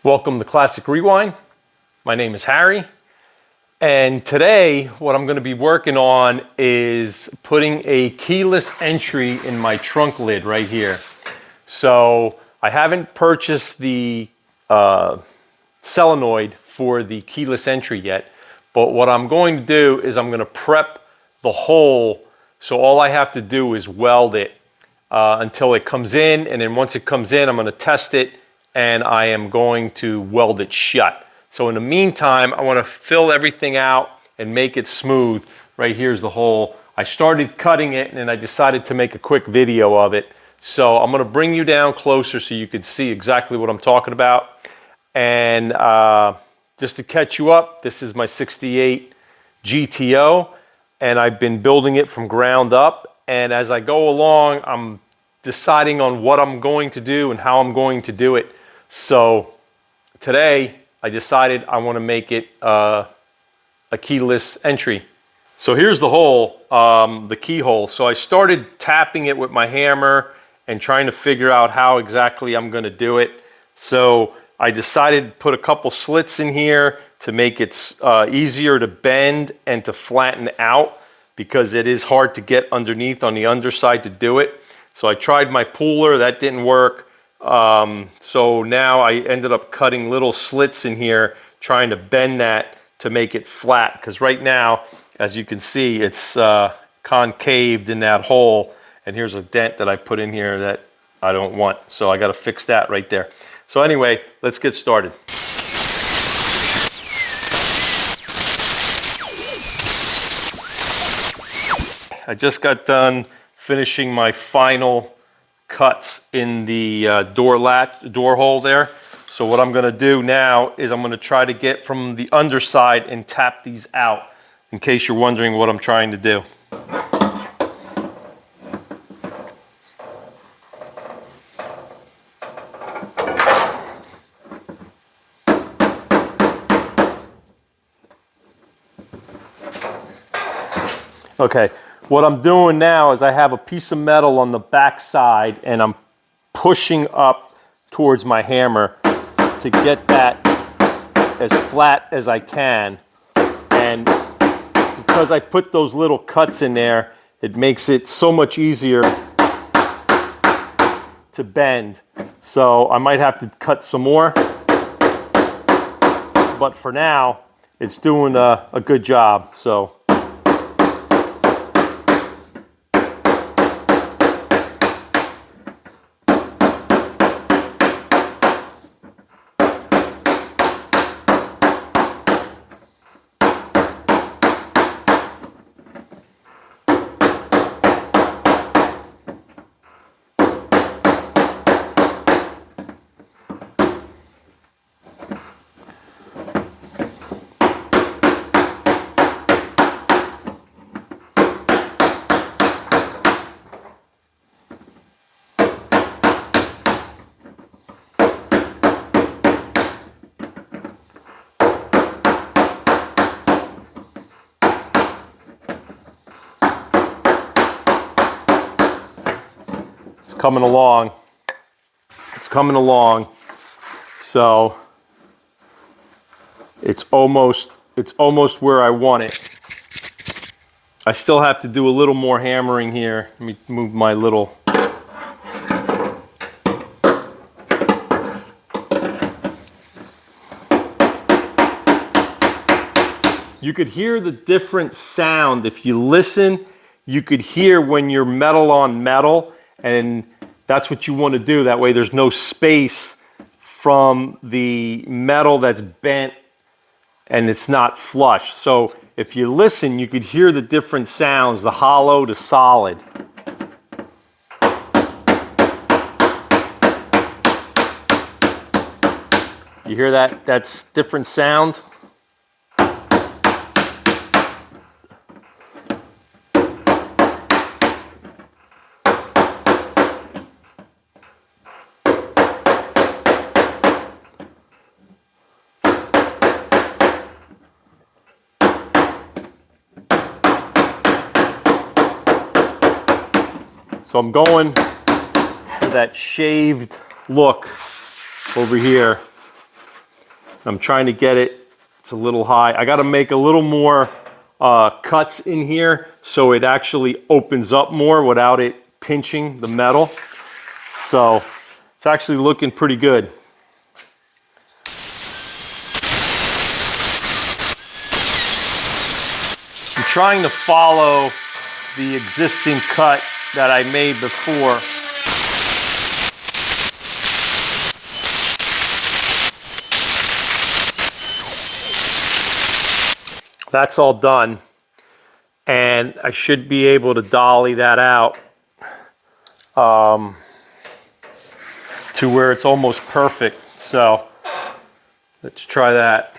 Welcome to Classic Rewind. My name is Harry, and today what I'm going to be working on is putting a keyless entry in my trunk lid right here. So I haven't purchased the solenoid for the keyless entry yet, but what I'm going to do is I'm going to prep the hole, so all I have to do is weld it until it comes in, and then once it comes in I'm going to test it and I am going to weld it shut. So in the meantime, I want to fill everything out and make it smooth. Right here's the hole. I started cutting it and then I decided to make a quick video of it. So I'm going to bring you down closer so you can see exactly what I'm talking about. And just to catch you up, this is my 68 GTO and I've been building it from ground up. And as I go along, I'm deciding on what I'm going to do and how I'm going to do it. So today I decided I want to make it a keyless entry. So here's the hole, the keyhole. So I started tapping it with my hammer and trying to figure out how exactly I'm going to do it. So I decided to put a couple slits in here to make it easier to bend and to flatten out, because it is hard to get underneath on the underside to do it. So I tried my pooler, that didn't work. So now I ended up cutting little slits in here, trying to bend that to make it flat. Because right now, as you can see, it's concaved in that hole. And here's a dent that I put in here that I don't want. So I got to fix that right there. So anyway, let's get started. I just got done finishing my final cuts in the door hole there. So what I'm going to do now is I'm going to try to get from the underside and tap these out, in case you're wondering what I'm trying to do. Okay. What I'm doing now is I have a piece of metal on the back side and I'm pushing up towards my hammer to get that as flat as I can. And because I put those little cuts in there, it makes it so much easier to bend. So I might have to cut some more, but for now, it's doing a good job. So. It's coming along. It's coming along. So it's almost where I want it. I still have to do a little more hammering here. Let me move my little. You could hear the different sound. If you listen, you could hear when you're metal on metal. And that's what you want to do. That way there's no space from the metal that's bent and it's not flush. So if you listen, you could hear the different sounds, the hollow to solid. You hear that? That's different sound. So I'm going for that shaved look over here. I'm trying to get it, it's a little high. I got to make a little more cuts in here so it actually opens up more without it pinching the metal. So it's actually looking pretty good. I'm trying to follow the existing cut that I made before. That's all done, and I should be able to dolly that out to where it's almost perfect. So let's try that.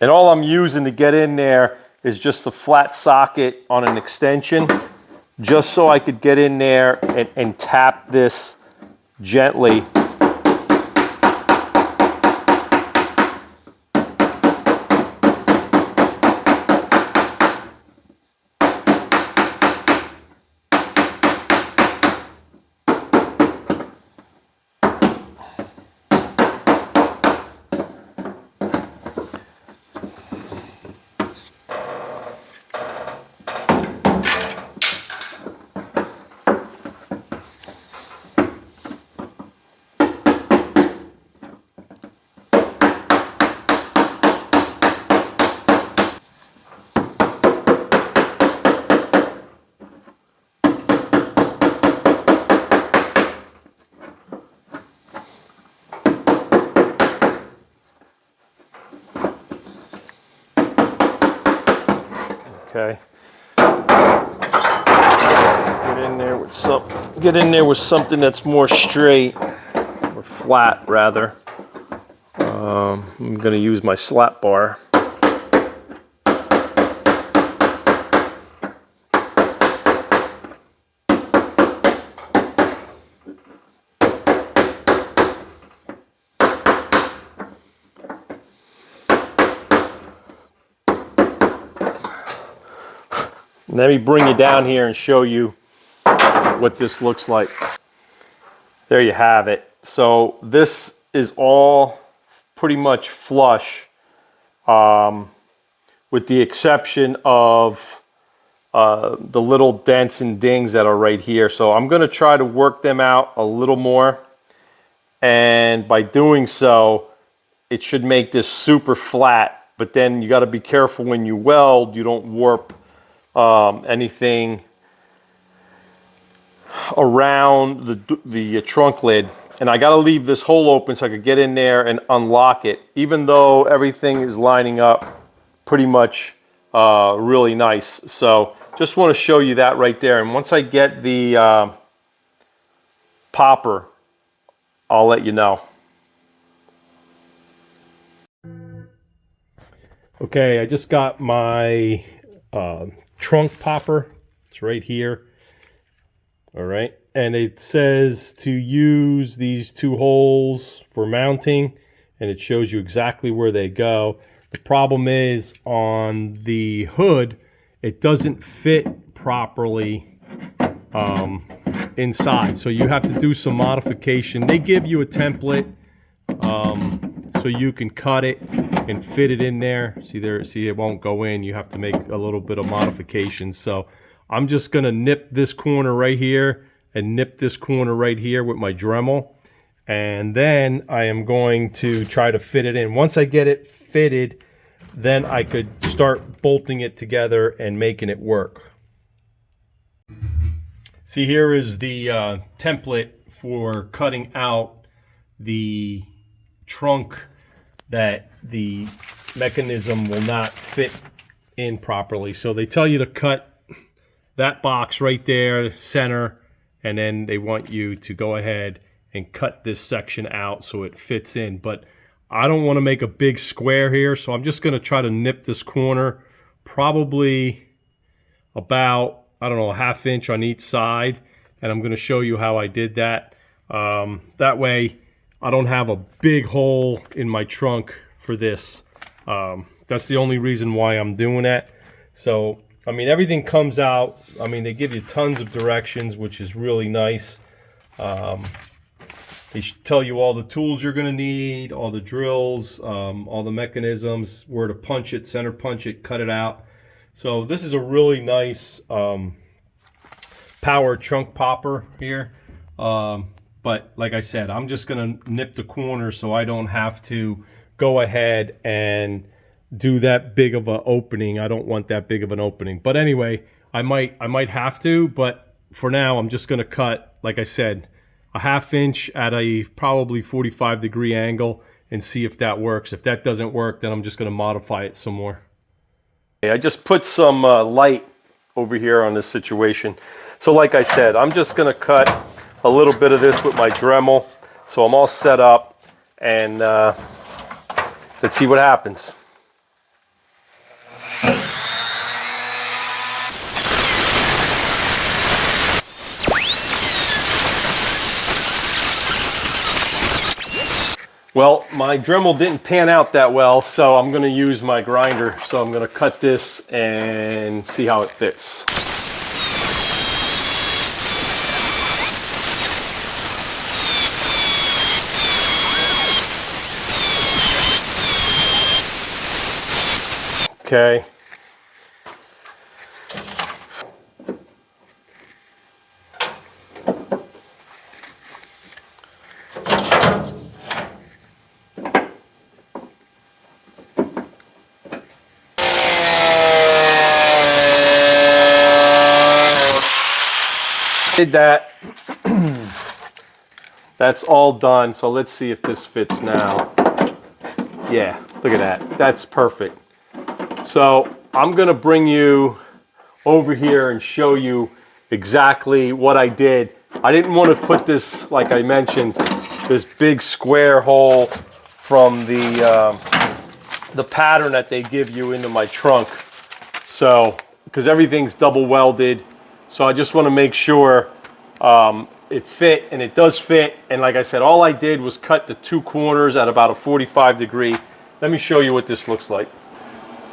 And all I'm using to get in there is just a flat socket on an extension, just so I could get in there and tap this gently. Okay. Get in there with something that's more straight, or flat rather. I'm going to use my slap bar. Let me bring you down here and show you what this looks like. There you have it. So this is all pretty much flush, with the exception of the little dents and dings that are right here. So I'm going to try to work them out a little more, and by doing so it should make this super flat. But then you got to be careful when you weld, you don't warp anything around the trunk lid. And I got to leave this hole open so I could get in there and unlock it, even though everything is lining up pretty much really nice. So just want to show you that right there. And once I get the popper, I'll let you know. Okay, I just got my trunk popper. It's right here. All right, and it says to use these two holes for mounting, and it shows you exactly where they go. The problem is on the hood, it doesn't fit properly inside, so you have to do some modification. They give you a template so you can cut it and fit it in there. See, it won't go in. You have to make a little bit of modification. So I'm just gonna nip this corner right here and nip this corner right here with my Dremel, and then I am going to try to fit it in. Once I get it fitted, then I could start bolting it together and making it work. See, here is the template for cutting out the trunk that the mechanism will not fit in properly. So they tell you to cut that box right there, center, and then they want you to go ahead and cut this section out so it fits in. But I don't want to make a big square here, so I'm just going to try to nip this corner probably about, I don't know, a ½ inch on each side, and I'm going to show you how I did that. That way I don't have a big hole in my trunk for this. That's the only reason why I'm doing that. So I mean, everything comes out. I mean, they give you tons of directions, which is really nice. They tell you all the tools you're going to need, all the drills, all the mechanisms, where to punch it, center punch it, cut it out. So this is a really nice power chunk popper here. But like I said, I'm just going to nip the corners so I don't have to go ahead and do that big of an opening. I don't want that big of an opening. But anyway, I might have to, but for now I'm just going to cut, like I said, a 1/2 inch at a probably 45-degree angle and see if that works. If that doesn't work, then I'm just going to modify it some more. Okay, I just put some light over here on this situation. So like I said, I'm just going to cut a little bit of this with my Dremel. So I'm all set up, and let's see what happens. Well, my Dremel didn't pan out that well, so I'm going to use my grinder. So I'm going to cut this and see how it fits. Okay. Did that. That's all done. So let's see if this fits now. Yeah, look at that. That's perfect. So I'm going to bring you over here and show you exactly what I did. I didn't want to put this, like I mentioned, this big square hole from the pattern that they give you into my trunk. So, because everything's double welded. So I just want to make sure it fit, and it does fit. And like I said, all I did was cut the two corners at about a 45-degree. Let me show you what this looks like.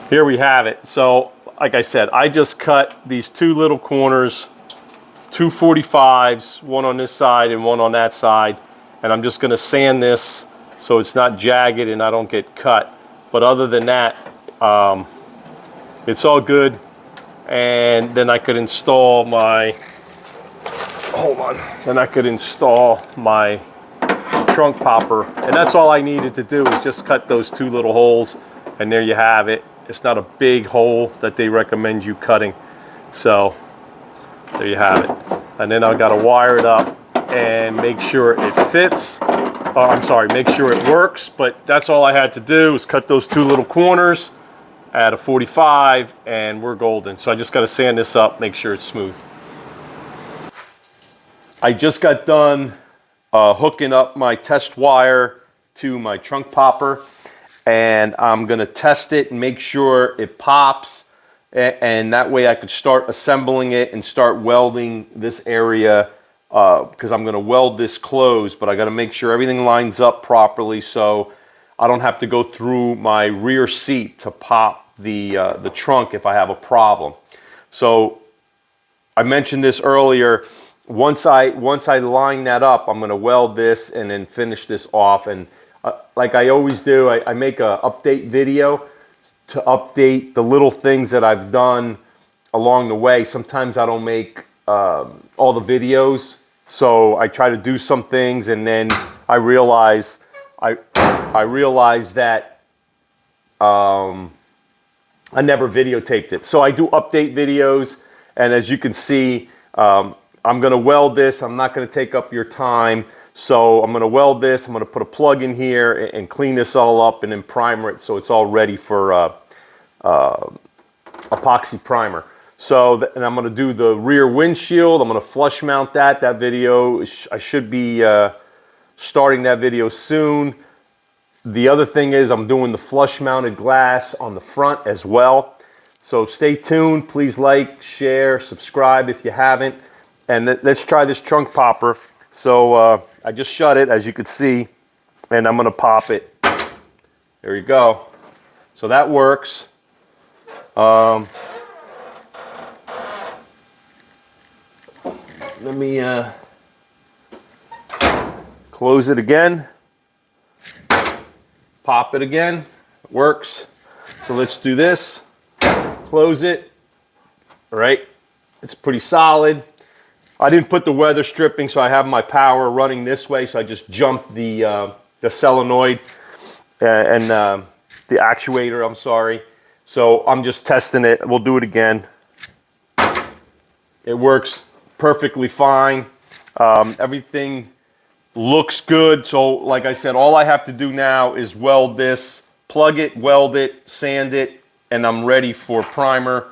Here we have it. So like I said, I just cut these two little corners, two 45s, one on this side and one on that side. And I'm just going to sand this so it's not jagged and I don't get cut. But other than that, it's all good. And then I could install my, hold on, then I could install my trunk popper. And that's all I needed to do is just cut those two little holes, and there you have it. It's not a big hole that they recommend you cutting. So there you have it. And then I've got to wire it up and make sure it fits. I'm sorry, make sure it works. But that's all I had to do is cut those two little corners at a 45, and we're golden. So I just got to sand this up, make sure it's smooth. I just got done hooking up my test wire to my trunk popper, and I'm gonna test it and make sure it pops, and that way I could start assembling it and start welding this area, because I'm gonna weld this closed, but I gotta make sure everything lines up properly so I don't have to go through my rear seat to pop the trunk if I have a problem. So I mentioned this earlier. Once I line that up, I'm going to weld this and then finish this off. And like I always do, I make a update video to update the little things that I've done along the way. Sometimes I don't make all the videos, so I try to do some things, and then I realize that I never videotaped it. So I do update videos, and as you can see, I'm going to weld this. I'm not going to take up your time. So I'm going to weld this. I'm going to put a plug in here and clean this all up and then primer it so it's all ready for epoxy primer. So, and I'm going to do the rear windshield. I'm going to flush mount that. That video, I should be starting that video soon. The other thing is I'm doing the flush mounted glass on the front as well. So stay tuned. Please like, share, subscribe if you haven't. And let's try this trunk popper. So I just shut it, as you can see, and I'm going to pop it. There you go. So that works. Let me close it again, pop it again, it works. So let's do this, close it. All right, it's pretty solid. I didn't put the weather stripping, so I have my power running this way, so I just jumped the solenoid and the actuator, I'm sorry. So I'm just testing it. We'll do it again. It works perfectly fine. Everything looks good. So like I said, all I have to do now is weld this, plug it, weld it, sand it, and I'm ready for primer.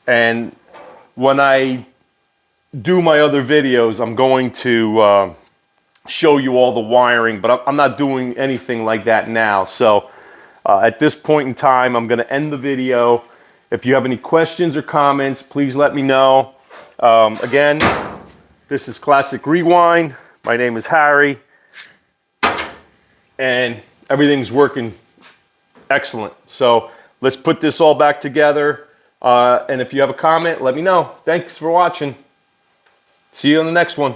And when I do my other videos, I'm going to show you all the wiring, but I'm not doing anything like that now. So at this point in time, I'm going to end the video. If you have any questions or comments, please let me know. Again, this is Classic Rewind. My name is Harry, and everything's working excellent. So let's put this all back together. And if you have a comment, let me know. Thanks for watching. See you on the next one.